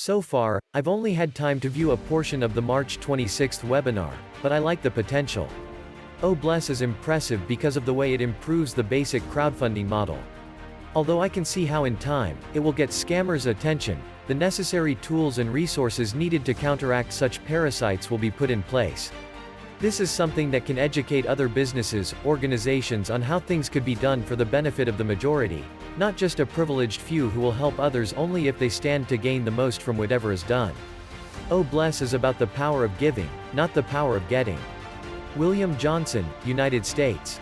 So far, I've only had time to view a portion of the March 26th webinar, but I like the potential. Oh Bless is impressive because of the way it improves the basic crowdfunding model. Although I can see how in time, it will get scammers' attention, the necessary tools and resources needed to counteract such parasites will be put in place. This is something that can educate other businesses, organizations on how things could be done for the benefit of the majority, not just a privileged few who will help others only if they stand to gain the most from whatever is done. Oh Bless is about the power of giving, not the power of getting. William Johnson, United States.